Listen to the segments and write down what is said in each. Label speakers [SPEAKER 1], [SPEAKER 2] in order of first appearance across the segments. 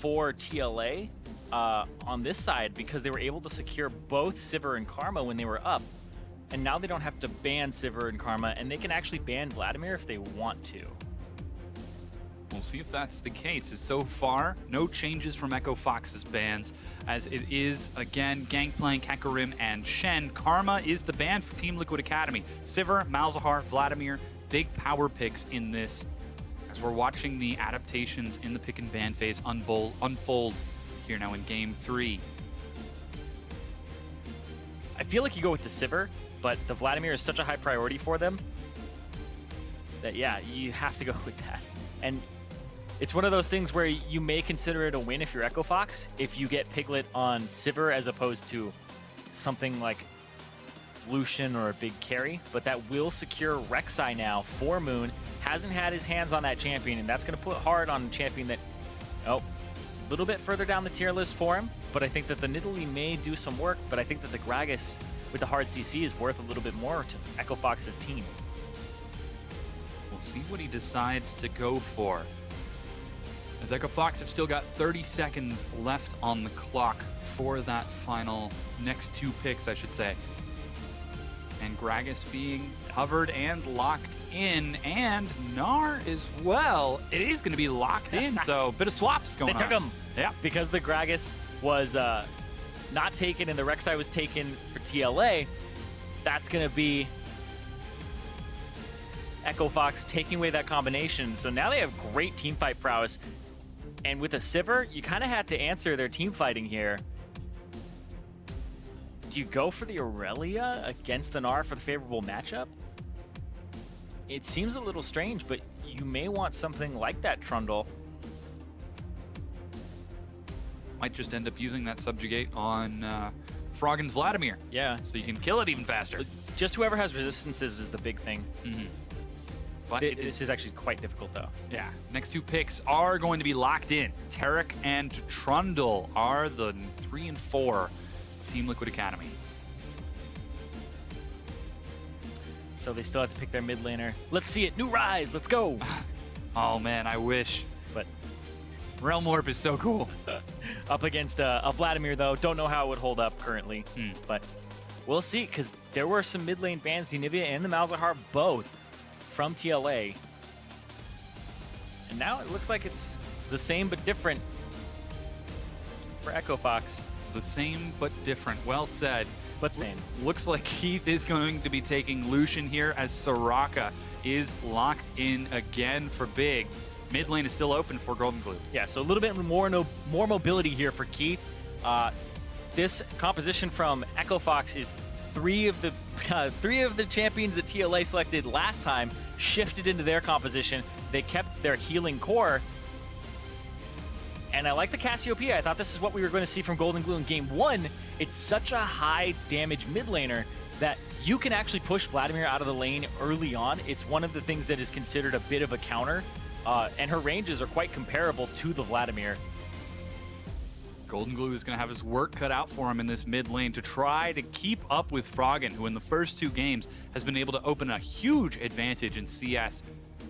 [SPEAKER 1] for TLA on this side because they were able to secure both Sivir and Karma when they were up. And now they don't have to ban Sivir and Karma, and they can actually ban Vladimir if they want to.
[SPEAKER 2] We'll see if that's the case. As so far, no changes from Echo Fox's bans, as it is, again, Gangplank, Hecarim, and Shen. Karma is the ban for Team Liquid Academy. Sivir, Malzahar, Vladimir, big power picks in this, as we're watching the adaptations in the pick and ban phase unfold here now in Game 3.
[SPEAKER 1] I feel like you go with the Sivir, but the Vladimir is such a high priority for them that, yeah, you have to go with that. And it's one of those things where you may consider it a win if you're Echo Fox, if you get Piglet on Sivir as opposed to something like Lucian or a big carry, but that will secure Rek'Sai now for Moon. Hasn't had his hands on that champion, and that's going to put hard on a champion that, a little bit further down the tier list for him, but I think that the Nidalee may do some work, but I think that the Gragas with the hard CC is worth a little bit more to Echo Fox's team.
[SPEAKER 2] We'll see what he decides to go for, as Echo Fox have still got 30 seconds left on the clock for that final next two picks, I should say. And Gragas being covered and locked in, and Gnar as well. It is going to be locked in, so a bit of swaps going on.
[SPEAKER 1] They took him.
[SPEAKER 2] Yeah.
[SPEAKER 1] Because the Gragas was not taken and the Rek'Sai was taken for TLA, that's going to be Echo Fox taking away that combination. So now they have great team fight prowess. And with a Sivir, you kind of had to answer their team fighting here. Do you go for the Aurelia against the Gnar for the favorable matchup? It seems a little strange, but you may want something like that Trundle.
[SPEAKER 2] Might just end up using that Subjugate on Froggen's Vladimir.
[SPEAKER 1] Yeah.
[SPEAKER 2] So you can kill it even faster.
[SPEAKER 1] Just whoever has resistances is the big thing.
[SPEAKER 2] Mm-hmm. But
[SPEAKER 1] this is actually quite difficult, though.
[SPEAKER 2] Yeah. Next two picks are going to be locked in. Taric and Trundle are the 3 and 4 Team Liquid Academy.
[SPEAKER 1] So they still have to pick their mid laner. Let's see it. New Rise. Let's go.
[SPEAKER 2] Oh, man, I wish.
[SPEAKER 1] But
[SPEAKER 2] Realm Warp is so cool.
[SPEAKER 1] Up against a Vladimir, though. Don't know how it would hold up currently. But we'll see, because there were some mid lane bans, the Anivia and the Malzahar, both from TLA. And now it looks like it's the same but different for Echo Fox.
[SPEAKER 2] The same but different. Well said.
[SPEAKER 1] But same.
[SPEAKER 2] Looks like Keith is going to be taking Lucian here, as Soraka is locked in again for big. Mid lane is still open for Golden Glue.
[SPEAKER 1] Yeah, so a little bit more mobility here for Keith. This composition from Echo Fox is three of the champions that TLA selected last time shifted into their composition. They kept their healing core. And I like the Cassiopeia. I thought this is what we were going to see from Golden Glue in Game 1. It's such a high damage mid laner that you can actually push Vladimir out of the lane early on. It's one of the things that is considered a bit of a counter. And her ranges are quite comparable to the Vladimir.
[SPEAKER 2] Golden Glue is going to have his work cut out for him in this mid lane to try to keep up with Froggen, who in the first two games has been able to open a huge advantage in CS.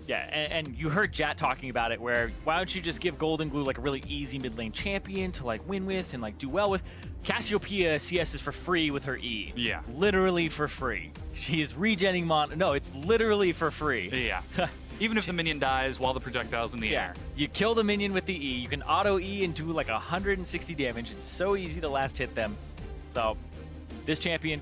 [SPEAKER 1] Yeah, and you heard Jat talking about it, where why don't you just give Golden Glue like a really easy mid lane champion to like win with and like do well with? Cassiopeia CS is for free with her E.
[SPEAKER 2] Yeah.
[SPEAKER 1] Literally for free. She is regenning No, it's literally for free.
[SPEAKER 2] Yeah. Even if the minion dies while the projectile's in the air.
[SPEAKER 1] You kill the minion with the E. You can auto E and do like 160 damage. It's so easy to last hit them. So this champion,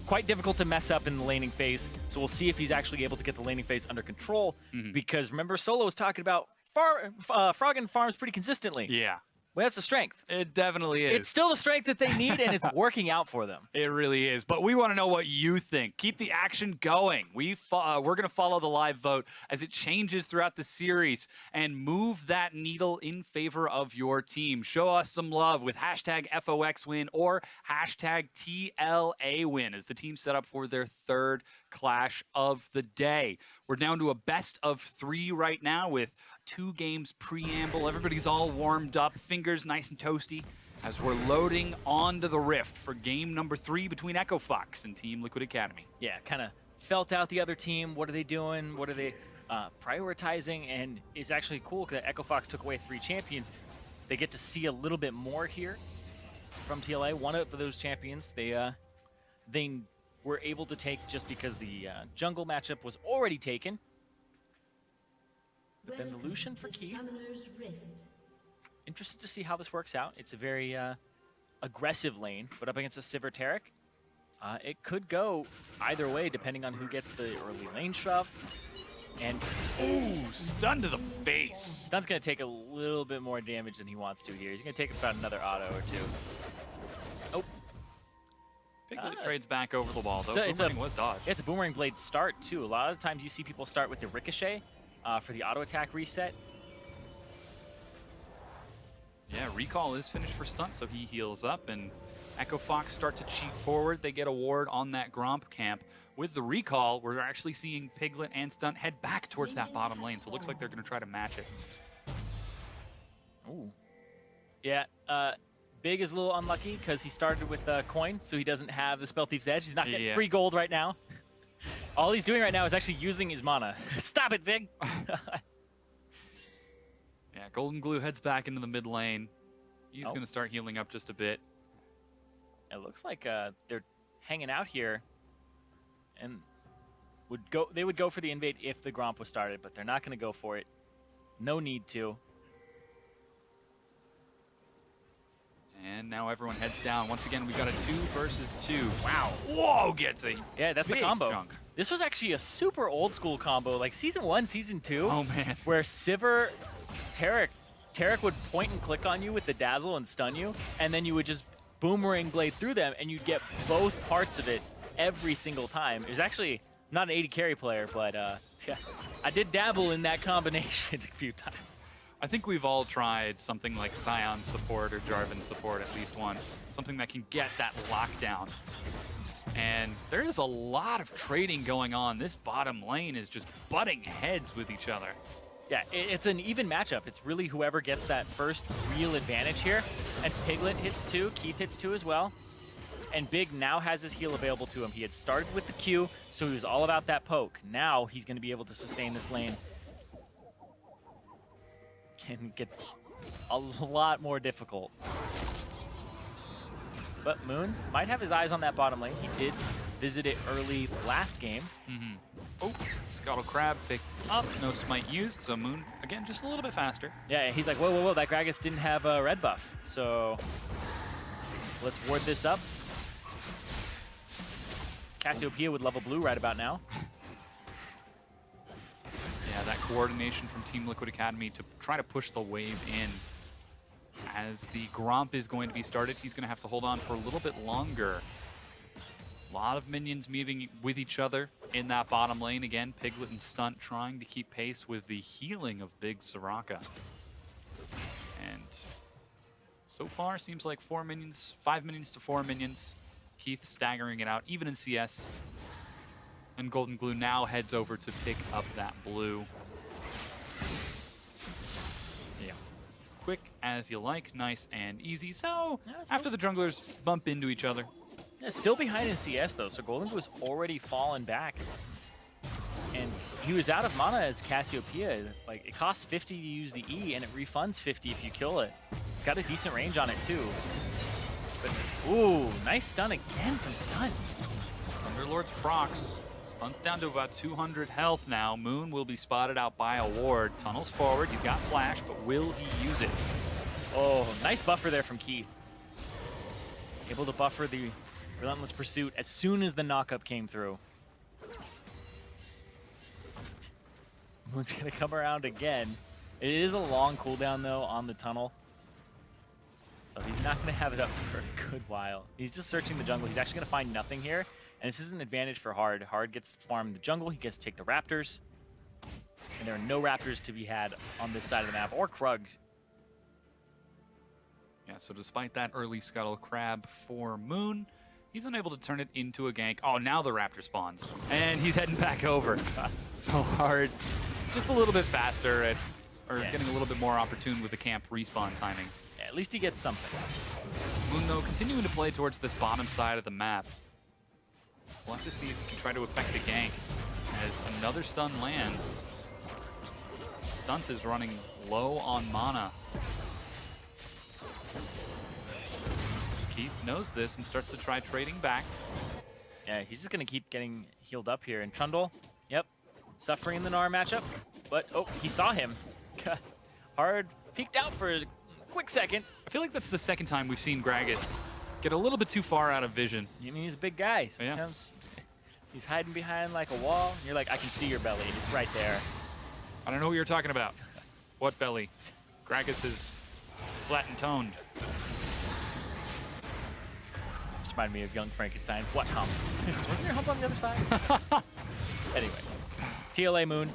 [SPEAKER 1] quite difficult to mess up in the laning phase. So we'll see if he's actually able to get the laning phase under control. Because remember, Solo was talking about Froggen farms pretty consistently.
[SPEAKER 2] Yeah.
[SPEAKER 1] Well, that's a strength.
[SPEAKER 2] It definitely is.
[SPEAKER 1] It's still the strength that they need, and it's working out for them.
[SPEAKER 2] It really is. But we want to know what you think. Keep the action going. We're going to follow the live vote as it changes throughout the series and move that needle in favor of your team. Show us some love with hashtag FOXWin or hashtag TLAWin as the team set up for their third clash of the day. We're down to a best of 3 right now with 2 games preamble. Everybody's all warmed up, fingers nice and toasty, as we're loading onto the Rift for game number 3 between Echo Fox and Team Liquid Academy.
[SPEAKER 1] Yeah, kind of felt out the other team. What are they doing? What are they prioritizing? And it's actually cool because Echo Fox took away 3 champions. they get to see a little bit more here from TLA. One of those champions they were able to take just because the jungle matchup was already taken. But then the Lucian for Keith. Interested to see how this works out. It's a very aggressive lane, but up against a Sivir Taric, it could go either way depending on who gets the early lane shove. And
[SPEAKER 2] ooh, stun to the face.
[SPEAKER 1] Stun's going to take a little bit more damage than he wants to here. He's going to take about another auto or two. Oh.
[SPEAKER 2] Piglet trades back over the wall, though.
[SPEAKER 1] Boomerang
[SPEAKER 2] was dodged.
[SPEAKER 1] It's a Boomerang Blade start, too. A lot of times you see people start with the Ricochet for the auto attack reset.
[SPEAKER 2] Yeah, Recall is finished for Stunt, so he heals up, and Echo Fox start to cheat forward. They get a ward on that Gromp camp. With the Recall, we're actually seeing Piglet and Stunt head back towards that bottom lane, so it looks like they're going to try to match it.
[SPEAKER 1] Ooh. Yeah, Big is a little unlucky because he started with a coin, so he doesn't have the Spell Thief's Edge. He's not getting free gold right now. All he's doing right now is actually using his mana. Stop it, Big!
[SPEAKER 2] Yeah, Golden Glue heads back into the mid lane. He's going to start healing up just a bit.
[SPEAKER 1] It looks like they're hanging out here, and they would go for the invade if the Gromp was started, but they're not going to go for it. No need to.
[SPEAKER 2] And now everyone heads down. Once again, we got a 2 versus 2.
[SPEAKER 1] Wow.
[SPEAKER 2] Whoa, gets a
[SPEAKER 1] yeah, that's the combo.
[SPEAKER 2] Chunk.
[SPEAKER 1] This was actually a super old school combo, like Season 1, Season 2.
[SPEAKER 2] Oh, man.
[SPEAKER 1] Where Sivir, Taric would point and click on you with the Dazzle and stun you, and then you would just Boomerang Blade through them, and you'd get both parts of it every single time. It was actually not an 80 carry player, but yeah, I did dabble in that combination a few times.
[SPEAKER 2] I think we've all tried something like Scion support or Jarvan support at least once. Something that can get that lockdown. And there is a lot of trading going on. This bottom lane is just butting heads with each other.
[SPEAKER 1] Yeah, it's an even matchup. It's really whoever gets that first real advantage here. And Piglet hits 2, Keith hits 2 as well. And Big now has his heal available to him. He had started with the Q, so he was all about that poke. Now he's going to be able to sustain this lane. And gets a lot more difficult. But Moon might have his eyes on that bottom lane. He did visit it early last game.
[SPEAKER 2] Oh, Scuttle Crab picked up. No smite used, so Moon, again, just a little bit faster.
[SPEAKER 1] Yeah, he's like, whoa, whoa, whoa, that Gragas didn't have a red buff. So let's ward this up. Cassiopeia would level blue right about now.
[SPEAKER 2] Yeah, that coordination from Team Liquid Academy to try to push the wave in. As the Gromp is going to be started, he's going to have to hold on for a little bit longer. A lot of minions meeting with each other in that bottom lane. Again, Piglet and Stunt trying to keep pace with the healing of Big Soraka. And so far, seems like 5 minions to 4 minions. Keith staggering it out, even in CS. And Golden Glue now heads over to pick up that blue. Yeah. Quick as you like, nice and easy. So, after the junglers bump into each other.
[SPEAKER 1] Yeah, still behind in CS, though, so Golden Glue was already fallen back. And he was out of mana as Cassiopeia. Like, it costs 50 to use the E, and it refunds 50 if you kill it. It's got a decent range on it, too. But, ooh, nice stun again from Stun.
[SPEAKER 2] Underlord's procs. Stun's down to about 200 health now. Moon will be spotted out by a ward. Tunnels forward. He's got flash, but will he use it?
[SPEAKER 1] Oh, nice buffer there from Keith. Able to buffer the Relentless Pursuit as soon as the knockup came through. Moon's going to come around again. It is a long cooldown, though, on the tunnel. So he's not going to have it up for a good while. He's just searching the jungle. He's actually going to find nothing here. And this is an advantage for Hard. Hard gets farmed in the jungle. He gets to take the Raptors. And there are no Raptors to be had on this side of the map, or Krug.
[SPEAKER 2] Yeah, so despite that early Scuttle Crab for Moon, he's unable to turn it into a gank. Oh, now the Raptor spawns. And he's heading back over. So Hard, just a little bit faster, getting a little bit more opportune with the camp respawn timings.
[SPEAKER 1] Yeah, at least he gets something.
[SPEAKER 2] Moon, though, continuing to play towards this bottom side of the map. We'll have to see if he can try to affect the gank as another stun lands. Stunt is running low on mana. knows this and starts to try trading back.
[SPEAKER 1] Yeah, he's just going to keep getting healed up here. And Trundle, yep, suffering in the Gnar matchup. But, oh, he saw him. Hard peeked out for a quick second.
[SPEAKER 2] I feel like that's the second time we've seen Gragas get a little bit too far out of vision.
[SPEAKER 1] I mean, he's a big guy. Sometimes he's hiding behind like a wall. You're like, I can see your belly. It's right there.
[SPEAKER 2] I don't know what you're talking about. What belly? Gragas is flat and toned.
[SPEAKER 1] Just reminded me of young Frankenstein. What hump? Wasn't there a hump on the other side? Anyway, TLA Moon.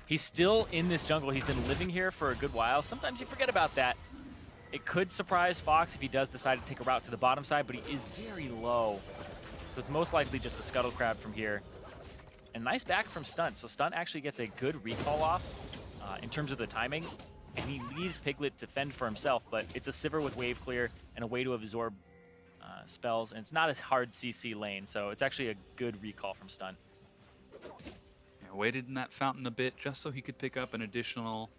[SPEAKER 1] He's still in this jungle. He's been living here for a good while. Sometimes you forget about that. It could surprise Fox if he does decide to take a route to the bottom side, but he is very low. So it's most likely just a scuttle crab from here. And nice back from Stunt. So Stunt actually gets a good recall off in terms of the timing. And he leaves Piglet to fend for himself, but it's a Sivir with wave clear and a way to absorb spells. And it's not as hard CC lane, so it's actually a good recall from Stunt.
[SPEAKER 2] Yeah, waited in that fountain a bit just so he could pick up an additional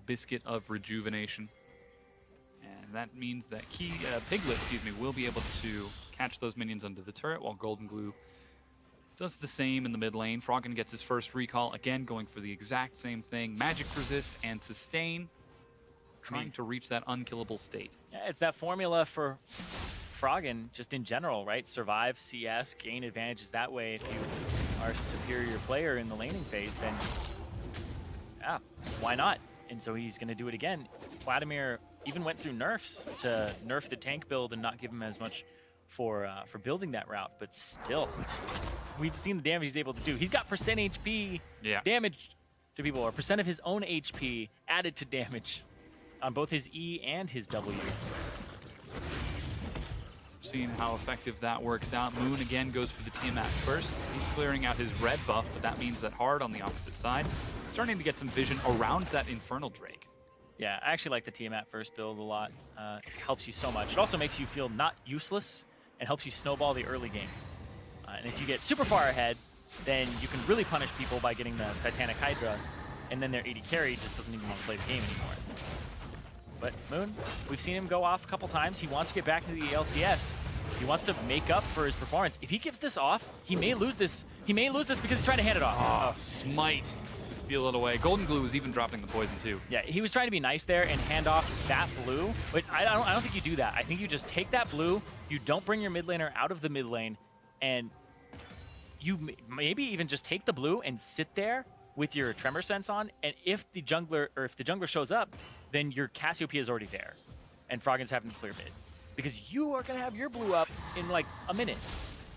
[SPEAKER 2] biscuit of rejuvenation. And that means that Piglet, will be able to catch those minions under the turret while Golden Glue does the same in the mid lane. Froggen gets his first recall, again going for the exact same thing. Magic resist and sustain, trying to reach that unkillable state.
[SPEAKER 1] Yeah, it's that formula for Froggen just in general, right? Survive CS, gain advantages that way. If you are a superior player in the laning phase, then yeah, why not? And so he's going to do it again. Vladimir even went through nerfs to nerf the tank build and not give him as much for building that route, but still, we've seen the damage he's able to do. He's got percent HP damage to people, or percent of his own HP added to damage on both his E and his W.
[SPEAKER 2] Seeing how effective that works out. Moon again goes for the Tiamat first. He's clearing out his red buff, but that means that Hard on the opposite side is starting to get some vision around that Infernal Drake.
[SPEAKER 1] Yeah, I actually like the Tiamat first build a lot. It helps you so much. It also makes you feel not useless and helps you snowball the early game. And if you get super far ahead, then you can really punish people by getting the Titanic Hydra, and then their AD carry just doesn't even want to play the game anymore. But Moon, we've seen him go off a couple times. He wants to get back into the LCS. He wants to make up for his performance. If he gives this off, he may lose this. He may lose this because he's trying to hand it off.
[SPEAKER 2] Oh, smite to steal it away. Golden Glue was even dropping the poison too.
[SPEAKER 1] Yeah, he was trying to be nice there and hand off that blue, but I don't think you do that. I think you just take that blue, you don't bring your mid laner out of the mid lane, and you maybe even just take the blue and sit there with your Tremor Sense on, and if the jungler shows up, then your Cassiopeia is already there, and Froggen's having to clear mid, because you are gonna have your blue up in like a minute,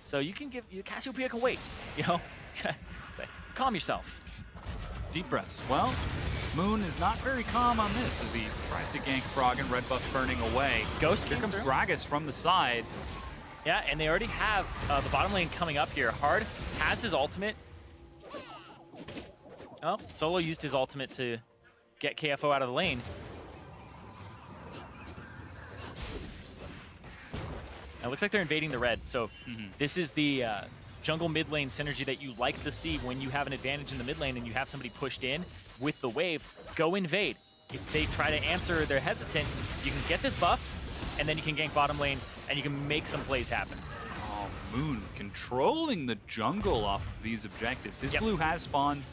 [SPEAKER 1] so you can give Cassiopeia can wait, you know. Calm yourself.
[SPEAKER 2] Deep breaths. Well, Moon is not very calm on this as he tries to gank Froggen, red buff burning away.
[SPEAKER 1] Ghost
[SPEAKER 2] Here
[SPEAKER 1] came
[SPEAKER 2] comes
[SPEAKER 1] through.
[SPEAKER 2] Gragas from the side.
[SPEAKER 1] Yeah, and they already have the bottom lane coming up here. Hard has his ultimate. Oh, Solo used his ultimate to get KFO out of the lane. Now, it looks like they're invading the red, so this is the jungle mid lane synergy that you like to see when you have an advantage in the mid lane and you have somebody pushed in with the wave. Go invade. If they try to answer, they're hesitant, you can get this buff, and then you can gank bottom lane, and you can make some plays happen.
[SPEAKER 2] Oh, Moon controlling the jungle off of these objectives. His blue has spawned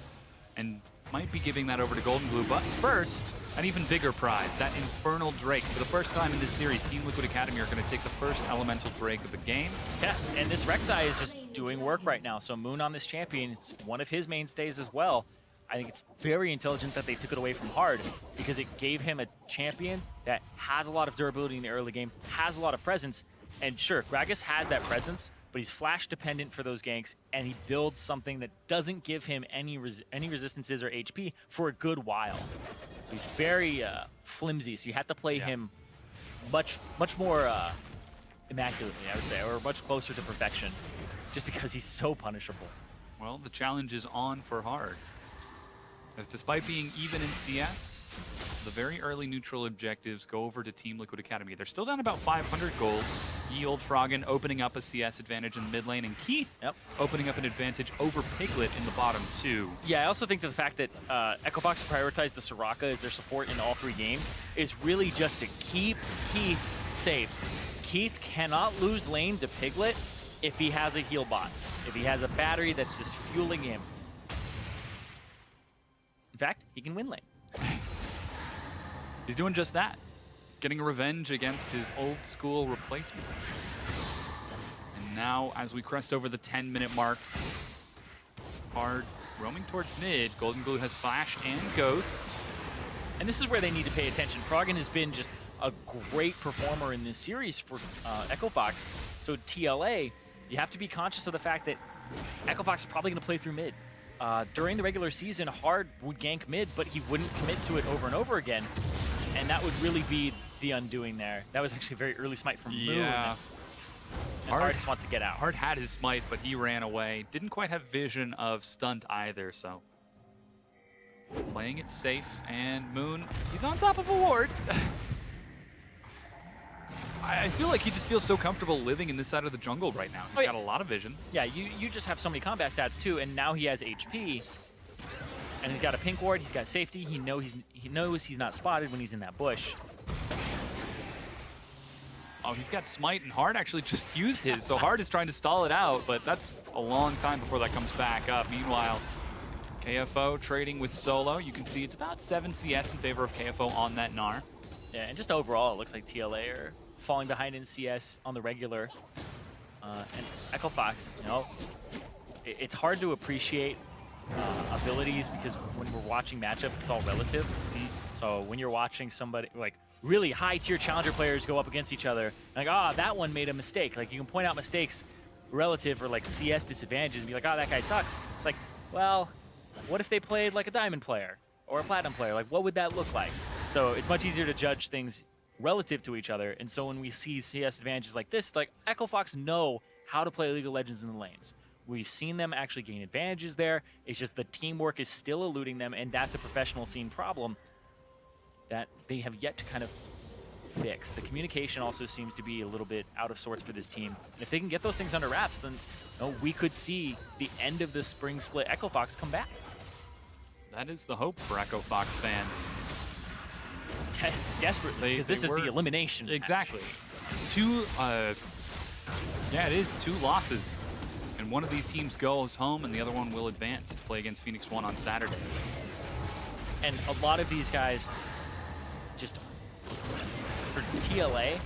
[SPEAKER 2] and might be giving that over to Golden Glue, but first, an even bigger prize, that Infernal Drake. For the first time in this series, Team Liquid Academy are going to take the first Elemental Drake of the game.
[SPEAKER 1] Yeah, and this Rek'Sai is just doing work right now, so Moon on this champion, it's one of his mainstays as well. I think it's very intelligent that they took it away from Hard, because it gave him a champion that has a lot of durability in the early game, has a lot of presence, and sure, Gragas has that presence, but he's flash dependent for those ganks, and he builds something that doesn't give him any resistances or HP for a good while. So he's very flimsy, so you have to play him much more immaculately, I would say, or much closer to perfection, just because he's so punishable.
[SPEAKER 2] Well, the challenge is on for Hard, as despite being even in CS, the very early neutral objectives go over to Team Liquid Academy. They're still down about 500 gold. Ye Olde Froggen opening up a CS advantage in the mid lane, and Keith opening up an advantage over Piglet in the bottom two. Yeah,
[SPEAKER 1] I also think that the fact that Echo Fox prioritized the Soraka as their support in all three games is really just to keep Keith safe. Keith cannot lose lane to Piglet if he has a heal bot. If he has a battery that's just fueling him. In fact, he can win lane.
[SPEAKER 2] He's doing just that. Getting revenge against his old school replacement. And now, as we crest over the 10-minute mark, Hard roaming towards mid. Golden Glue has Flash and Ghost.
[SPEAKER 1] And this is where they need to pay attention. Froggen has been just a great performer in this series for Echo Fox. So TLA, you have to be conscious of the fact that Echo Fox is probably going to play through mid. During the regular season, Hard would gank mid, but he wouldn't commit to it over and over again. And that would really be the undoing there. That was actually a very early smite from Moon.
[SPEAKER 2] Yeah.
[SPEAKER 1] And Hard just wants to get out.
[SPEAKER 2] Hard had his smite, but he ran away. Didn't quite have vision of stunt either, so playing it safe. And Moon, he's on top of a ward. I feel like he just feels so comfortable living in this side of the jungle right now. He's got a lot of vision.
[SPEAKER 1] Yeah, you just have so many combat stats too, and now he has HP. And he's got a pink ward, he's got safety, he knows he's not spotted when he's in that bush.
[SPEAKER 2] Oh, he's got smite, and Hard actually just used his, so Hard is trying to stall it out, but that's a long time before that comes back up. Meanwhile, KFO trading with Solo. You can see it's about 7 CS in favor of KFO on that Gnar.
[SPEAKER 1] Yeah, and just overall, it looks like TLA are falling behind in CS on the regular. And Echo Fox, you know, it's hard to appreciate abilities because when we're watching matchups, it's all relative. So when you're watching somebody, like, really high-tier challenger players go up against each other, like, that one made a mistake. Like, you can point out mistakes relative or, like, CS disadvantages and be like, that guy sucks. It's like, well, what if they played like a diamond player or a platinum player? Like, what would that look like? So it's much easier to judge things relative to each other. And so when we see CS advantages like this, it's like Echo Fox know how to play League of Legends in the lanes. We've seen them actually gain advantages there. It's just the teamwork is still eluding them, and that's a professional scene problem that they have yet to kind of fix. The communication also seems to be a little bit out of sorts for this team. And if they can get those things under wraps, then we could see the end of the spring split Echo Fox come back.
[SPEAKER 2] That is the hope for Echo Fox fans.
[SPEAKER 1] Desperately, because this is the elimination
[SPEAKER 2] Exactly.
[SPEAKER 1] match.
[SPEAKER 2] Yeah, it is 2 losses. And one of these teams goes home, and the other one will advance to play against Phoenix 1 on Saturday.
[SPEAKER 1] And a lot of these guys, just for TLA,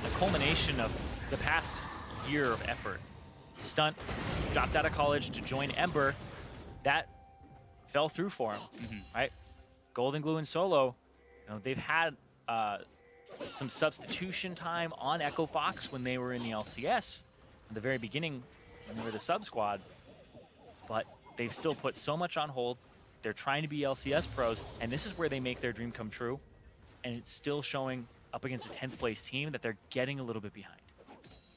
[SPEAKER 1] the culmination of the past year of effort. Stunt, dropped out of college to join Ember, that fell through for him, right? Golden Glue and Solo, they've had some substitution time on Echo Fox when they were in the LCS at the very beginning when they were the sub squad, but they've still put so much on hold. They're trying to be LCS pros, and this is where they make their dream come true. And it's still showing up against a 10th place team that they're getting a little bit behind.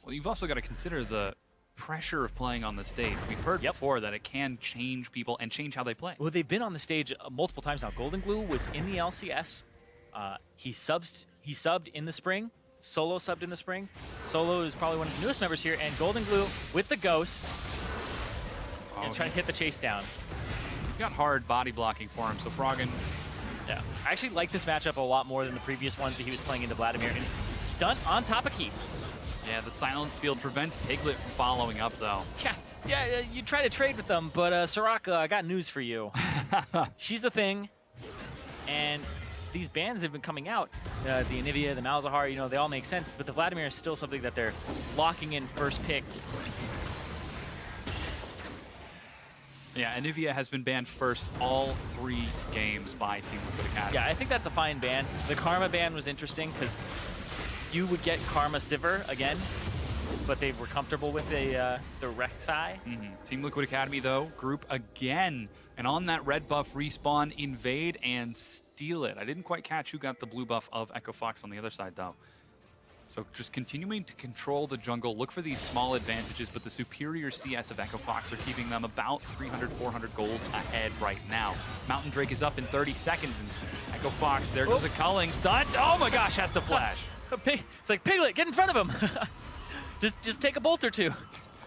[SPEAKER 2] Well, you've also got to consider the pressure of playing on the stage. We've heard before that it can change people and change how they play.
[SPEAKER 1] Well, they've been on the stage multiple times now. Golden Glue was in the LCS. He subbed in the spring. Solo subbed in the spring. Solo is probably one of the newest members here, and Golden Glue with the Ghost and trying to hit the chase down.
[SPEAKER 2] He's got hard body blocking for him, so Froggen.
[SPEAKER 1] Yeah, I actually like this matchup a lot more than the previous ones that he was playing into Vladimir. And stunt on top of Keith.
[SPEAKER 2] Yeah, the silence field prevents Piglet from following up, though.
[SPEAKER 1] Yeah, you try to trade with them, but Soraka, I got news for you. She's the thing, and these bans have been coming out. The Anivia, the Malzahar, they all make sense, but the Vladimir is still something that they're locking in first pick.
[SPEAKER 2] Yeah, Anivia has been banned first all 3 games by Team Liquid Academy.
[SPEAKER 1] Yeah, I think that's a fine ban. The Karma ban was interesting because you would get Karma Sivir again, but they were comfortable with the Rek'Sai.
[SPEAKER 2] Team Liquid Academy, though, group again. And on that red buff, respawn, invade, and steal it. I didn't quite catch who got the blue buff of Echo Fox on the other side, though. So just continuing to control the jungle, look for these small advantages, but the superior CS of Echo Fox are keeping them about 300, 400 gold ahead right now. Mountain Drake is up in 30 seconds, and Echo Fox, there goes a culling stunt. Oh my gosh, has to flash.
[SPEAKER 1] It's like, Piglet, get in front of him. just take a bolt or two.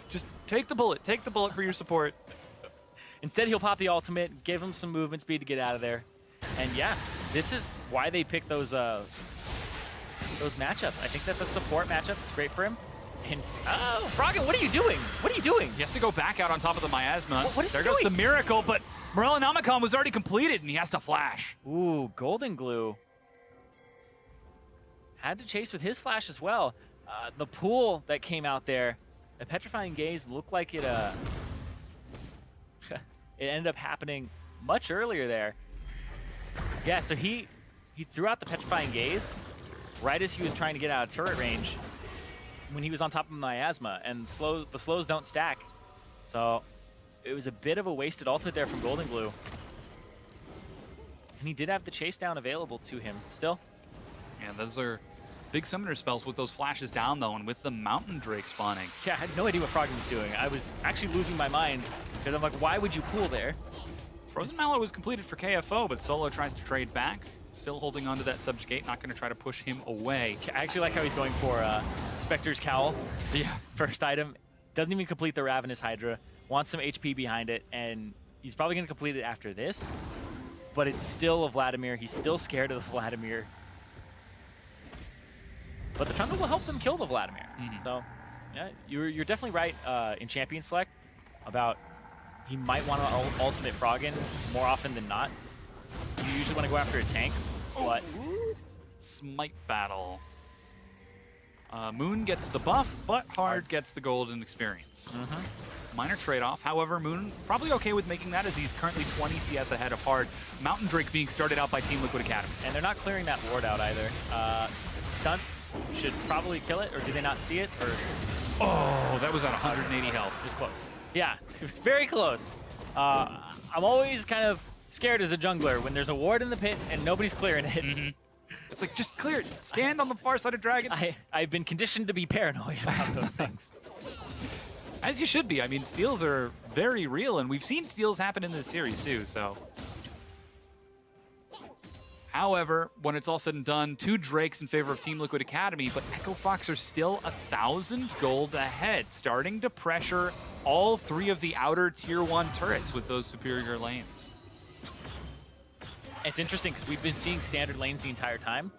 [SPEAKER 2] Just take the bullet. Take the bullet for your support.
[SPEAKER 1] Instead, he'll pop the ultimate, give him some movement speed to get out of there. And yeah, this is why they pick those those matchups. I think that the support matchup is great for him. And oh, Froggen, what are you doing? What are you doing?
[SPEAKER 2] He has to go back out on top of the miasma.
[SPEAKER 1] What is
[SPEAKER 2] there
[SPEAKER 1] he
[SPEAKER 2] goes
[SPEAKER 1] doing?
[SPEAKER 2] the miracle, but Morellonomicon was already completed, and he has to flash.
[SPEAKER 1] Ooh, Golden Glue. Had to chase with his flash as well. The pool that came out there, the Petrifying Gaze looked like it it ended up happening much earlier there. Yeah, so he threw out the Petrifying Gaze right as he was trying to get out of turret range when he was on top of Miasma, and the slows don't stack. So it was a bit of a wasted ultimate there from Golden Glue. And he did have the chase down available to him still.
[SPEAKER 2] Yeah, those are big summoner spells with those flashes down, though, and with the Mountain Drake spawning.
[SPEAKER 1] Yeah, I had no idea what Froggen was doing. I was actually losing my mind because I'm like, why would you pool there?
[SPEAKER 2] Frozen Mallow was completed for KFO, but Solo tries to trade back. Still holding onto that subjugate, not going to try to push him away.
[SPEAKER 1] I actually like how he's going for Spectre's Cowl.
[SPEAKER 2] Yeah.
[SPEAKER 1] First item. Doesn't even complete the Ravenous Hydra. Wants some HP behind it, and he's probably going to complete it after this. But it's still a Vladimir. He's still scared of the Vladimir. But the Trundle will help them kill the Vladimir. So, yeah, you're definitely right in Champion Select about he might want to ultimate Froggen more often than not. You usually want to go after a tank, but...
[SPEAKER 2] Smite battle. Moon gets the buff, but Hard gets the golden experience. Minor trade-off. However, Moon probably okay with making that as he's currently 20 CS ahead of Hard. Mountain Drake being started out by Team Liquid Academy.
[SPEAKER 1] And they're not clearing that ward out either. Stunt should probably kill it, or do they not see it? Or
[SPEAKER 2] Oh, that was at 180 health.
[SPEAKER 1] it was close. Yeah, it was very close. I'm always kind of scared as a jungler when there's a ward in the pit and nobody's clearing it.
[SPEAKER 2] It's like, just clear it. Stand on the far side of Dragon.
[SPEAKER 1] I've been conditioned to be paranoid about those things.
[SPEAKER 2] As you should be. I mean, steals are very real, and we've seen steals happen in this series, too, so. However, when it's all said and done, 2 Drakes in favor of Team Liquid Academy, but Echo Fox are still 1,000 gold ahead, starting to pressure all 3 of the outer Tier 1 turrets with those superior lanes.
[SPEAKER 1] It's interesting because we've been seeing standard lanes the entire time,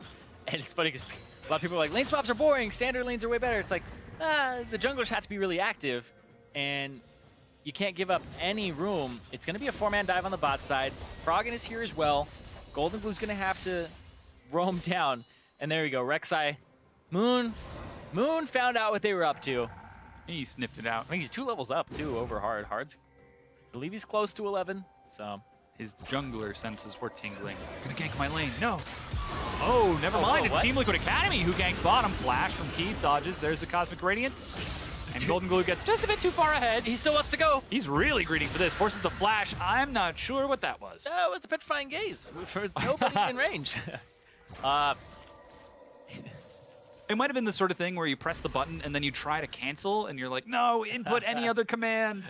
[SPEAKER 1] and it's funny because a lot of people are like, lane swaps are boring, standard lanes are way better. It's like, the junglers have to be really active, and you can't give up any room. It's going to be a 4-man dive on the bot side. Froggen is here as well. Golden Blue's going to have to roam down, and there we go. Rek'Sai, Moon found out what they were up to.
[SPEAKER 2] He sniffed it out.
[SPEAKER 1] I think he's 2 levels up, too, over Hard. Hard's, I believe he's close to 11, so...
[SPEAKER 2] His jungler senses were tingling. Gonna gank my lane. No. Oh, never mind. It's Team Liquid Academy who ganked bottom. Flash from Keith dodges. There's the Cosmic Radiance. And Golden Glue gets just a bit too far ahead.
[SPEAKER 1] He still wants to go.
[SPEAKER 2] He's really greedy for this. Forces the flash. I'm not sure what that was.
[SPEAKER 1] That was the Petrifying Gaze for nobody in range.
[SPEAKER 2] It might have been the sort of thing where you press the button and then you try to cancel and you're like, no, input any other command.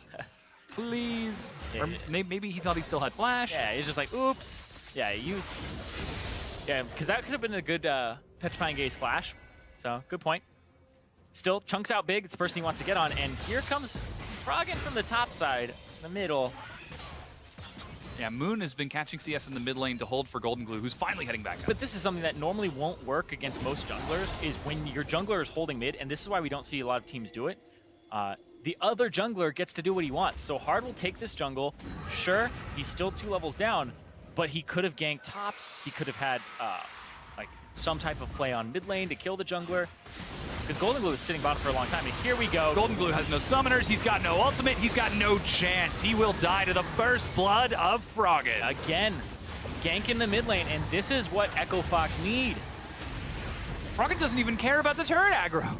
[SPEAKER 2] Please. Or maybe he thought he still had flash.
[SPEAKER 1] Yeah, he's just like, oops. Yeah, he used... Yeah, because that could have been a good Petrifying Gaze flash. So, good point. Still, chunks out big. It's the person he wants to get on. And here comes Froggen from the top side, the middle.
[SPEAKER 2] Yeah, Moon has been catching CS in the mid lane to hold for Golden Glue, who's finally heading back up.
[SPEAKER 1] But this is something that normally won't work against most junglers, is when your jungler is holding mid, and this is why we don't see a lot of teams do it. The other jungler gets to do what he wants. So Hard will take this jungle. Sure, he's still 2 levels down, but he could have ganked top. He could have had like some type of play on mid lane to kill the jungler. Because Golden Glue is sitting bottom for a long time, and here we go.
[SPEAKER 2] Golden Glue has no summoners, he's got no ultimate, he's got no chance. He will die to the first blood of Froggen.
[SPEAKER 1] Again, gank in the mid lane, and this is what Echo Fox need.
[SPEAKER 2] Froggen doesn't even care about the turret aggro.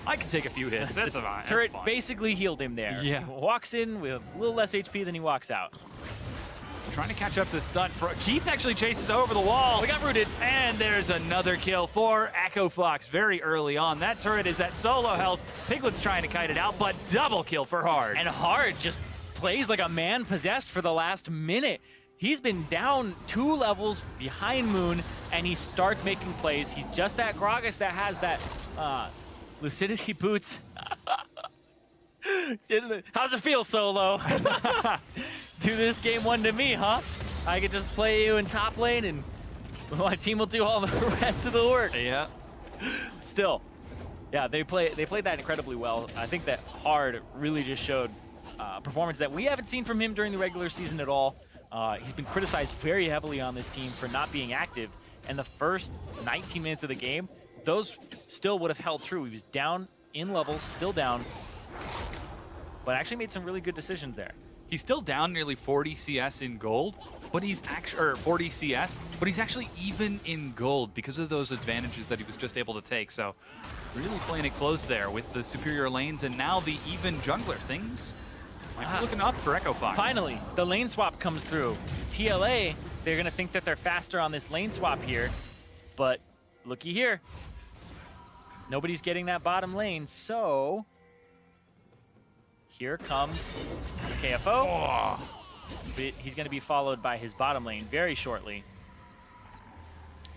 [SPEAKER 2] I can take a few hits, that's fine.
[SPEAKER 1] Turret basically healed him there.
[SPEAKER 2] Yeah.
[SPEAKER 1] He walks in with a little less HP than he walks out.
[SPEAKER 2] Trying to catch up to Stunt. Keith actually chases over the wall.
[SPEAKER 1] We got rooted.
[SPEAKER 2] And there's another kill for Echo Fox very early on. That turret is at solo health. Piglet's trying to kite it out, but double kill for Hard.
[SPEAKER 1] And Hard just plays like a man possessed for the last minute. He's been down 2 levels behind Moon, and he starts making plays. He's just that Gragas that has that lucidity boots. How's it feel, Solo? Do this game 1 to me, huh? I could just play you in top lane and My team will do all the rest of the work.
[SPEAKER 2] Yeah.
[SPEAKER 1] Still, yeah, they played that incredibly well. I think that Hard really just showed performance that we haven't seen from him during the regular season at all. He's been criticized very heavily on this team for not being active, and the first 19 minutes of the game, those still would have held true. He was down in levels, still down, but actually made some really good decisions there.
[SPEAKER 2] He's still down nearly 40 CS in gold, but he's actually, or 40 CS, but he's actually even in gold because of those advantages that he was just able to take. So really playing it close there with the superior lanes and now the even jungler. Things might be looking up for Echo Fox.
[SPEAKER 1] Finally, the lane swap comes through. TLA, they're gonna think that they're faster on this lane swap here, but looky here. Nobody's getting that bottom lane, so here comes KFO.
[SPEAKER 2] Oh.
[SPEAKER 1] But he's going to be followed by his bottom lane very shortly.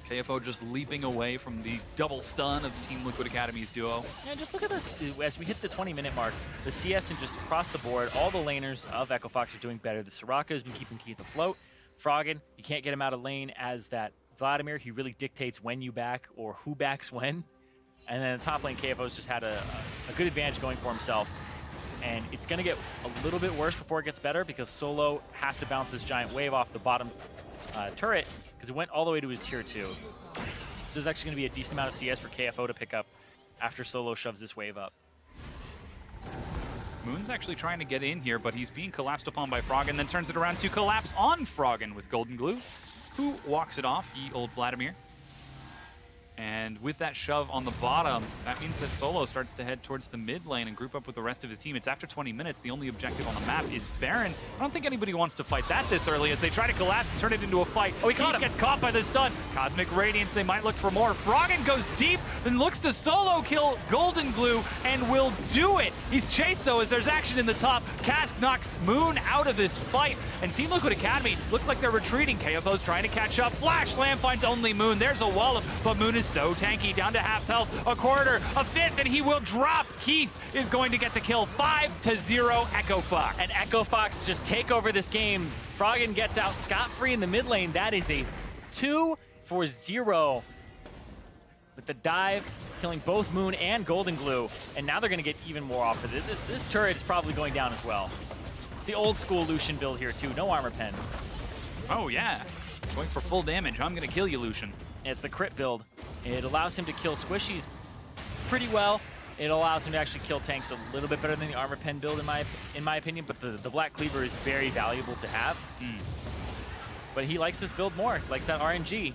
[SPEAKER 2] KFO just leaping away from the double stun of Team Liquid Academy's duo.
[SPEAKER 1] Yeah, just look at this. As we hit the 20-minute mark, the CS and just across the board, all the laners of Echo Fox are doing better. The Soraka has been keeping Keith afloat. Froggen, you can't get him out of lane as that Vladimir. He really dictates when you back or who backs when. And then the top lane, KFO's just had a good advantage going for himself. And it's going to get a little bit worse before it gets better because Solo has to bounce this giant wave off the bottom turret because it went all the way to his tier 2. So there's actually going to be a decent amount of CS for KFO to pick up after Solo shoves this wave up.
[SPEAKER 2] Moon's actually trying to get in here, but he's being collapsed upon by Froggen, then turns it around to collapse on Froggen with Golden Glue, who walks it off, ye old Vladimir. And with that shove on the bottom, that means that Solo starts to head towards the mid lane and group up with the rest of his team. It's after 20 minutes. The only objective on the map is Baron. I don't think anybody wants to fight that this early as they try to collapse and turn it into a fight. Oh, he gets caught by the stun. Cosmic Radiance, they might look for more. Froggen goes deep, then looks to solo kill Golden Glue and will do it. He's chased, though, as there's action in the top. Cask knocks Moon out of this fight, and Team Liquid Academy look like they're retreating. KFO's trying to catch up. Flash Slam finds only Moon. There's a wallop, but Moon is so tanky, down to half health, a quarter, a fifth, and he will drop. Keith is going to get the kill. 5-0 Echo Fox.
[SPEAKER 1] And Echo Fox just take over this game. Froggen gets out scot-free in the mid lane. That is a 2-0 with the dive, killing both Moon and Golden Glue. And now they're going to get even more off of it. This turret is probably going down as well. It's the old school Lucian build here too. No armor pen.
[SPEAKER 2] Oh yeah, going for full damage. I'm going to kill you, Lucian.
[SPEAKER 1] It's the crit build. It allows him to kill squishies pretty well. It allows him to actually kill tanks a little bit better than the armor pen build in my opinion, but the Black Cleaver is very valuable to have. But he likes this build more. He likes that RNG.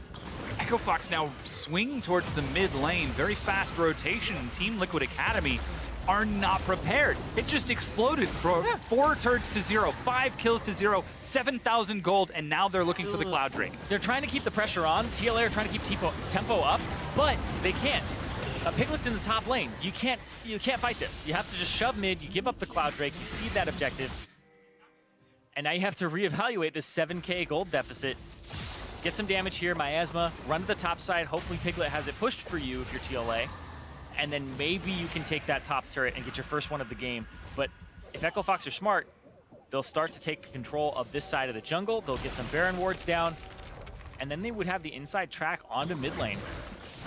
[SPEAKER 2] Echo Fox now swinging towards the mid lane. Very fast rotation. Team Liquid Academy are not prepared. It just exploded from 4 turrets to 0, 5 kills to 0, 7,000 gold, and now they're looking for the Cloud Drake.
[SPEAKER 1] They're trying to keep the pressure on. TLA are trying to keep tempo up, but they can't. Piglet's in the top lane. You can't fight this. You have to just shove mid, you give up the Cloud Drake, you see that objective, and now you have to reevaluate this 7k gold deficit. Get some damage here, Miasma, run to the top side. Hopefully Piglet has it pushed for you if you're TLA. And then maybe you can take that top turret and get your first one of the game. But if Echo Fox are smart, they'll start to take control of this side of the jungle. They'll get some Baron wards down, and then they would have the inside track onto mid lane.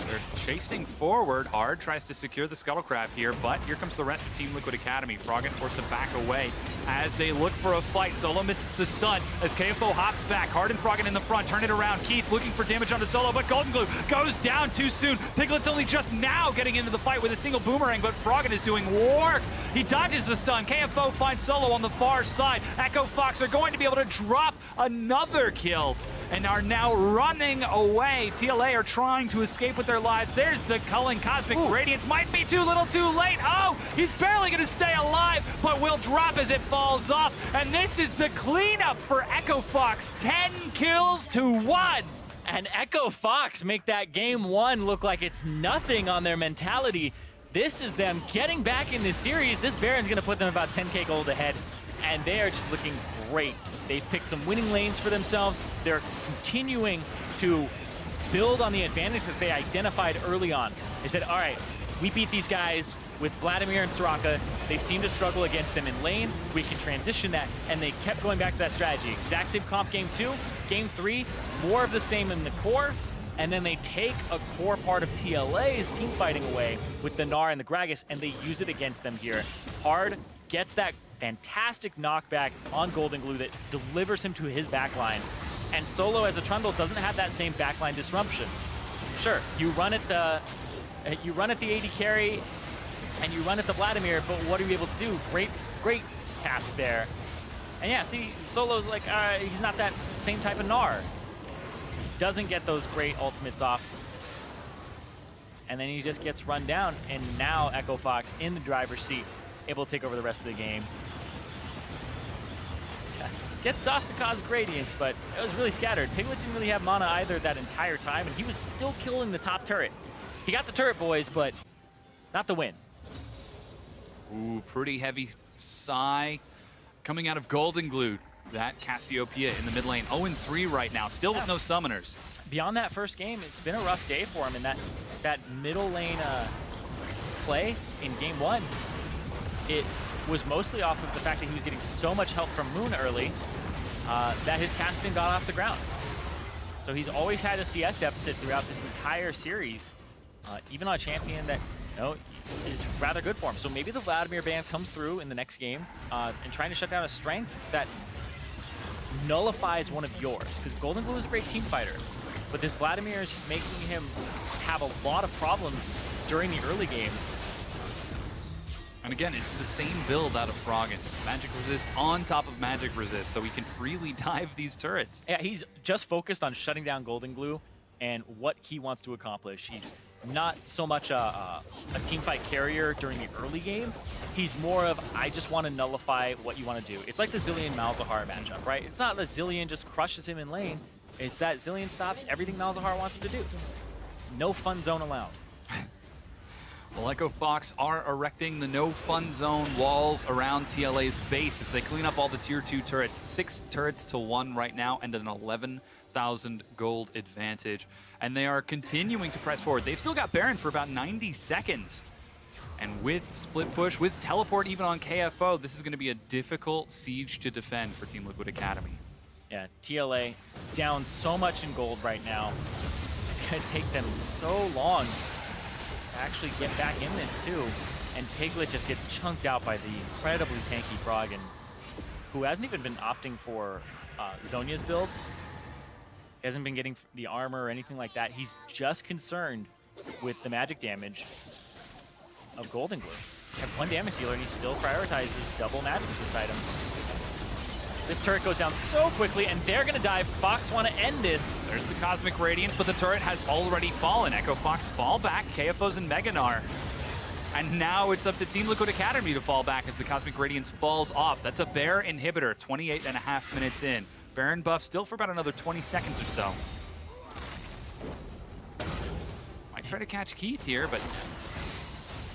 [SPEAKER 2] They're chasing forward. Hard tries to secure the Scuttle Crab here, but here comes the rest of Team Liquid Academy. Froggen forced to back away as they look for a fight. Solo misses the stun as KFO hops back. Hard and Froggen in the front, turn it around. Keith looking for damage onto Solo, but Golden Glue goes down too soon. Piglet's only just now getting into the fight with a single boomerang, but Froggen is doing work. He dodges the stun. KFO finds Solo on the far side. Echo Fox are going to be able to drop another kill and are now running away. TLA are trying to escape with their lives. There's the culling. Cosmic Radiance might be too little too late. Oh, he's barely going to stay alive, but will drop as it falls off. And this is the cleanup for Echo Fox. 10 kills to 1.
[SPEAKER 1] And Echo Fox make that game 1 look like it's nothing on their mentality. This is them getting back in this series. This Baron's going to put them about 10k gold ahead, and they are just looking great. They've picked some winning lanes for themselves. They're continuing to build on the advantage that they identified early on. They said, all right, we beat these guys with Vladimir and Soraka. They seem to struggle against them in lane. We can transition that, and they kept going back to that strategy. Exact same comp game 2. Game 3, more of the same in the core. and then they take a core part of TLA's team fighting away with the Gnar and the Gragas, and they use it against them here. Hard gets that fantastic knockback on Golden Glue that delivers him to his backline. And Solo as a Trundle doesn't have that same backline disruption. Sure, you run at the AD carry and you run at the Vladimir, but what are you able to do? Great cast there. And yeah, see, Solo's like, he's not that same type of Gnar. Doesn't get those great ultimates off. And then he just gets run down, and now Echo Fox in the driver's seat, able to take over the rest of the game. Gets off the cause gradients, but it was really scattered. Piglet didn't really have mana either that entire time, and he was still killing the top turret. He got the turret, boys, but not the win.
[SPEAKER 2] Ooh, pretty heavy sigh coming out of Golden Glue. That Cassiopeia in the mid lane. 0-3 right now, still with no summoners.
[SPEAKER 1] Beyond that first game, it's been a rough day for him, and that middle lane play in game 1, it was mostly off of the fact that he was getting so much help from Moon early that his casting got off the ground. So he's always had a CS deficit throughout this entire series, even on a champion that is rather good for him. So maybe the Vladimir ban comes through in the next game and trying to shut down a strength that nullifies one of yours, because Golden Glue is a great team fighter, but this Vladimir is just making him have a lot of problems during the early game.
[SPEAKER 2] And again, it's the same build out of Froggen. Magic resist on top of magic resist, so he can freely dive these turrets.
[SPEAKER 1] Yeah, he's just focused on shutting down Golden Glue and what he wants to accomplish. He's not so much a teamfight carrier during the early game. He's more of, I just want to nullify what you want to do. It's like the Zilean Malzahar matchup, right? It's not that Zilean just crushes him in lane. It's that Zilean stops everything Malzahar wants him to do. No fun zone allowed.
[SPEAKER 2] Well, Echo Fox are erecting the no fun zone walls around TLA's base as they clean up all the tier 2 turrets. 6 turrets to 1 right now, and an 11,000 gold advantage. And they are continuing to press forward. They've still got Baron for about 90 seconds. And with split push, with teleport even on KFO, this is going to be a difficult siege to defend for Team Liquid Academy.
[SPEAKER 1] Yeah, TLA down so much in gold right now. It's going to take them so long to actually get back in this too. And Piglet just gets chunked out by the incredibly tanky Froggen, who hasn't even been opting for Zhonya's builds. He hasn't been getting the armor or anything like that. He's just concerned with the magic damage of Golden Glue. Have 1 damage dealer, and he still prioritizes double magic resist items. This turret goes down so quickly, and they're going to die. Fox want to end this.
[SPEAKER 2] There's the Cosmic Radiance, but the turret has already fallen. Echo Fox fall back, KFO's and Mega Gnar. And now it's up to Team Liquid Academy to fall back as the Cosmic Radiance falls off. That's a Bear inhibitor, 28.5 minutes in. Baron buff still for about another 20 seconds or so. Might try to catch Keith here, but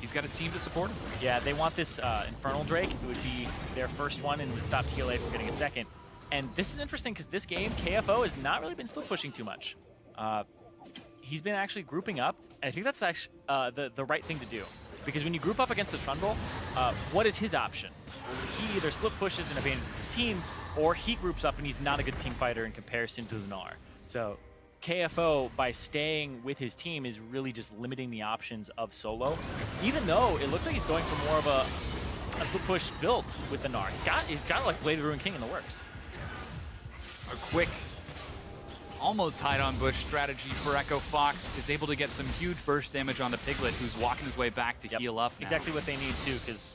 [SPEAKER 2] he's got his team to support him.
[SPEAKER 1] Yeah, they want this Infernal Drake. It would be their first one and would stop TLA from getting a second. And this is interesting because this game, KFO has not really been split pushing too much. He's been actually grouping up, and I think that's actually the right thing to do. Because when you group up against the Trundle, what is his option? He either split pushes and abandons his team, or he groups up and he's not a good team fighter in comparison to the Gnar. So KFO, by staying with his team, is really just limiting the options of Solo, even though it looks like he's going for more of a split push build with the Gnar. He's got like Blade of the Ruined King in the works.
[SPEAKER 2] A quick, almost hide-on bush strategy for Echo Fox is able to get some huge burst damage onto Piglet, who's walking his way back to heal up now.
[SPEAKER 1] Exactly what they need too, because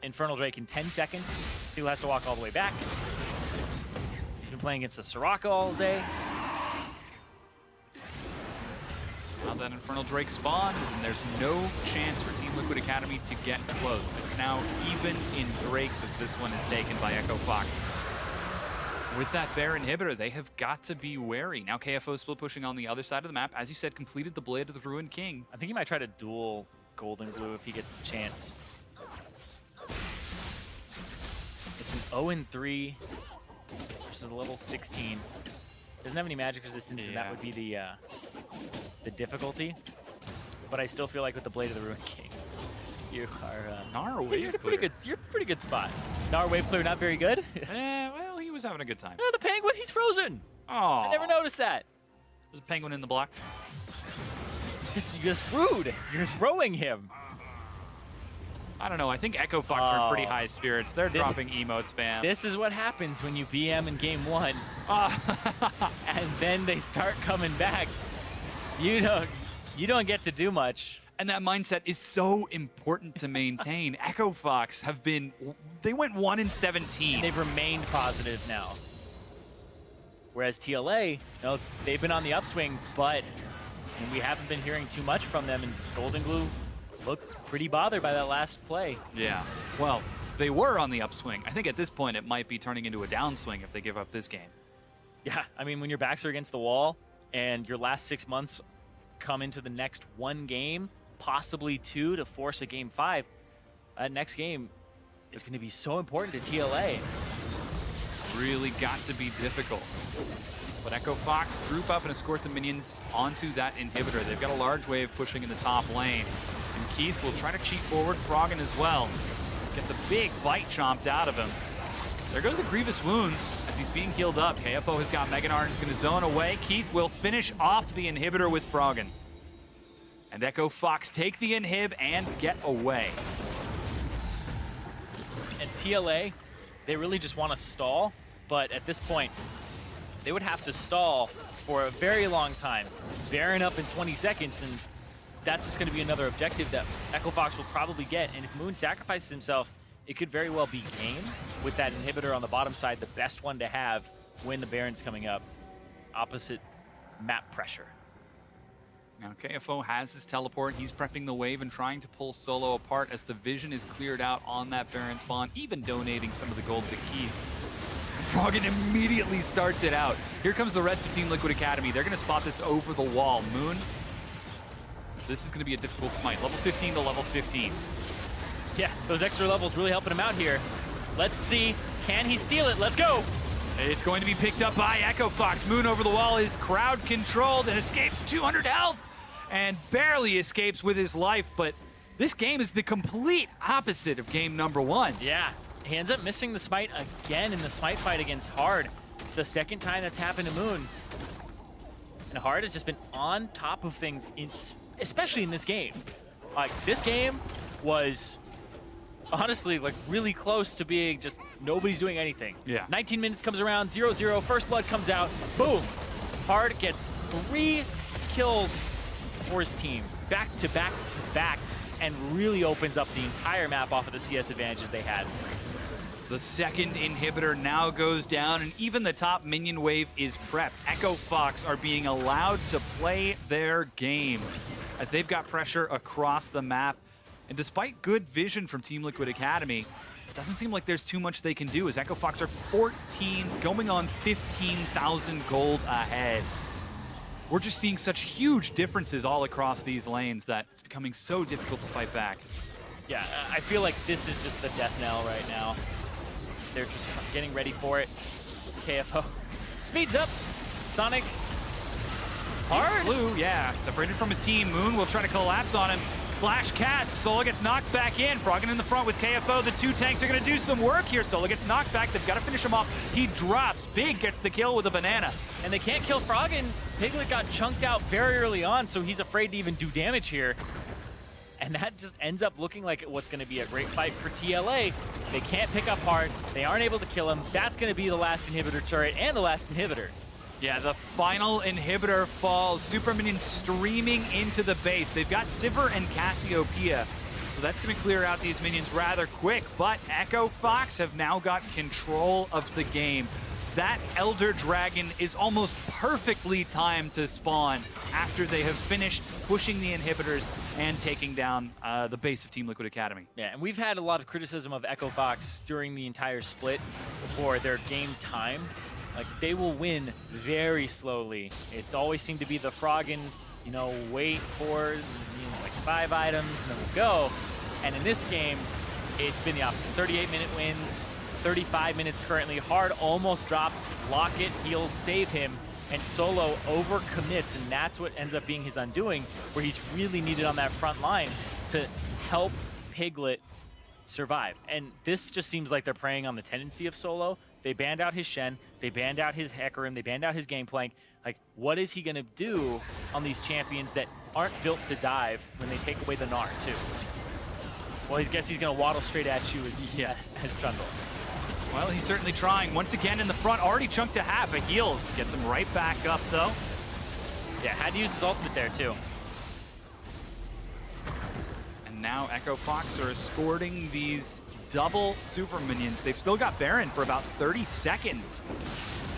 [SPEAKER 1] Infernal Drake in 10 seconds, he has to walk all the way back. He's been playing against the Soraka all day.
[SPEAKER 2] Now that Infernal Drake spawns, and there's no chance for Team Liquid Academy to get close. It's now even in Drakes as this one is taken by Echo Fox. With that Bear inhibitor, they have got to be wary. Now KFO split pushing on the other side of the map. As you said, completed the Blade of the Ruined King.
[SPEAKER 1] I think he might try to duel Golden Glue if he gets the chance. It's an 0-3 versus a level 16. Doesn't have any magic resistance, and that would be the difficulty. But I still feel like with the Blade of the Ruined King, you are
[SPEAKER 2] Gnar wave clear.
[SPEAKER 1] You're a pretty good spot. Gnar wave clear, not very good.
[SPEAKER 2] Well, he was having a good time.
[SPEAKER 1] Oh, the penguin, he's frozen.
[SPEAKER 2] Oh,
[SPEAKER 1] I never noticed that.
[SPEAKER 2] There's a penguin in the block.
[SPEAKER 1] This is just rude. You're throwing him.
[SPEAKER 2] I don't know. I think Echo Fox are in pretty high spirits. They're dropping emote spam.
[SPEAKER 1] This is what happens when you BM in game 1. And then they start coming back. You don't get to do much.
[SPEAKER 2] And that mindset is so important to maintain. Echo Fox they went 1-17.
[SPEAKER 1] And they've remained positive now. Whereas TLA, they've been on the upswing, but we haven't been hearing too much from them, and Golden Glue looked pretty bothered by that last play.
[SPEAKER 2] Yeah, well, they were on the upswing. I think at this point it might be turning into a downswing if they give up this game.
[SPEAKER 1] Yeah, I mean, when your backs are against the wall and your last 6 months come into the next 1 game, possibly 2 to force a game 5, that next game is going to be so important to TLA.
[SPEAKER 2] Really got to be difficult. But Echo Fox group up and escort the minions onto that inhibitor. They've got a large wave pushing in the top lane. And Keith will try to cheat forward, Froggen as well. Gets a big bite chomped out of him. There goes the Grievous Wounds as he's being healed up. KFO has got Meganar and is going to zone away. Keith will finish off the inhibitor with Froggen. And Echo Fox take the inhib and get away.
[SPEAKER 1] And TLA, they really just want to stall, but at this point, they would have to stall for a very long time, bearing up in 20 seconds, and that's just going to be another objective that Echo Fox will probably get. And if Moon sacrifices himself, it could very well be game with that inhibitor on the bottom side, the best one to have when the Baron's coming up, opposite map pressure.
[SPEAKER 2] Now KFO has his teleport. He's prepping the wave and trying to pull Solo apart as the vision is cleared out on that Baron spawn, even donating some of the gold to Keith. Froggen immediately starts it out. Here comes the rest of Team Liquid Academy. They're going to spot this over the wall. Moon, this is going to be a difficult smite. Level 15 to level 15.
[SPEAKER 1] Yeah, those extra levels really helping him out here. Let's see, can he steal it? Let's go!
[SPEAKER 2] It's going to be picked up by Echo Fox. Moon over the wall is crowd controlled and escapes 200 health and barely escapes with his life, but this game is the complete opposite of game number 1.
[SPEAKER 1] Yeah. He ends up missing the smite again in the smite fight against Hard. It's the second time that's happened to Moon. And Hard has just been on top of things, especially in this game. Like, this game was honestly like really close to being just nobody's doing anything.
[SPEAKER 2] Yeah.
[SPEAKER 1] 19 minutes comes around, 0-0, first blood comes out, boom. Hard gets 3 kills for his team, back to back to back, and really opens up the entire map off of the CS advantages they had.
[SPEAKER 2] The second inhibitor now goes down, and even the top minion wave is prepped. Echo Fox are being allowed to play their game as they've got pressure across the map. And despite good vision from Team Liquid Academy, it doesn't seem like there's too much they can do as Echo Fox are 14, going on 15,000 gold ahead. We're just seeing such huge differences all across these lanes that it's becoming so difficult to fight back.
[SPEAKER 1] Yeah, I feel like this is just the death knell right now. They're just getting ready for it. KFO speeds up. Sonic. Hard.
[SPEAKER 2] Blue, yeah, separated from his team. Moon will try to collapse on him. Flash cast. Solo gets knocked back in. Froggen in the front with KFO. The 2 tanks are going to do some work here. Solo gets knocked back. They've got to finish him off. He drops. Big gets the kill with a banana.
[SPEAKER 1] And they can't kill Froggen. Piglet got chunked out very early on, so he's afraid to even do damage here. And that just ends up looking like what's going to be a great fight for TLA. They can't pick up Hard. They aren't able to kill him. That's going to be the last inhibitor turret and the last inhibitor.
[SPEAKER 2] Yeah, the final inhibitor falls. Super Minions streaming into the base. They've got Sivir and Cassiopeia, so that's going to clear out these minions rather quick. But Echo Fox have now got control of the game. That Elder Dragon is almost perfectly timed to spawn after they have finished pushing the inhibitors and taking down the base of Team Liquid Academy.
[SPEAKER 1] Yeah, and we've had a lot of criticism of Echo Fox during the entire split for their game time. Like, they will win very slowly. It always seemed to be the Froggen, wait for like 5 items and then we'll go. And in this game, it's been the opposite. 38-minute wins, 35 minutes currently. Hard almost drops. Locket heals, save him, and Solo overcommits, and that's what ends up being his undoing, where he's really needed on that front line to help Piglet survive. And this just seems like they're preying on the tendency of Solo They banned out his Shen. They banned out his Hecarim. They banned out his Gangplank. Like, what is he going to do on these champions that aren't built to dive when they take away the Gnar, too? Well, I guess he's going to waddle straight at you as Trundle.
[SPEAKER 2] Well, he's certainly trying. Once again in the front, already chunked to half. A heal gets him right back up, though.
[SPEAKER 1] Yeah, had to use his ultimate there, too.
[SPEAKER 2] And now Echo Fox are escorting these double super minions. They've still got Baron for about 30 seconds.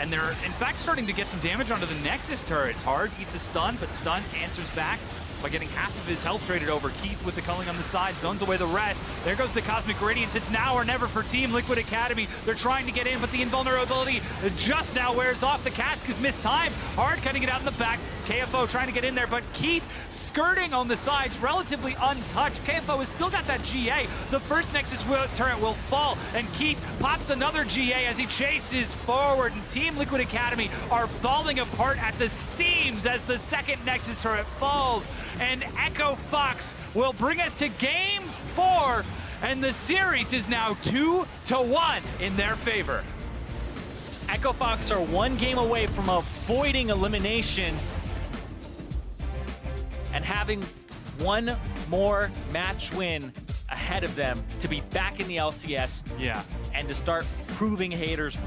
[SPEAKER 2] And they're, in fact, starting to get some damage onto the Nexus turrets. Hard eats a stun, but stun answers back by getting half of his health traded over. Keith with the culling on the side, zones away the rest. There goes the Cosmic Radiance. It's now or never for Team Liquid Academy. They're trying to get in, but the invulnerability just now wears off. The cask has missed time. Hard cutting it out in the back. KFO trying to get in there, but Keith skirting on the sides, relatively untouched. KFO has still got that GA. The first Nexus turret will fall, and Keith pops another GA as he chases forward, and Team Liquid Academy are falling apart at the seams as the second Nexus turret falls, and Echo Fox will bring us to Game 4, and the series is now 2-1 in their favor.
[SPEAKER 1] Echo Fox are one game away from avoiding elimination and having one more match win ahead of them to be back in the LCS
[SPEAKER 2] Yeah.
[SPEAKER 1] and to start proving haters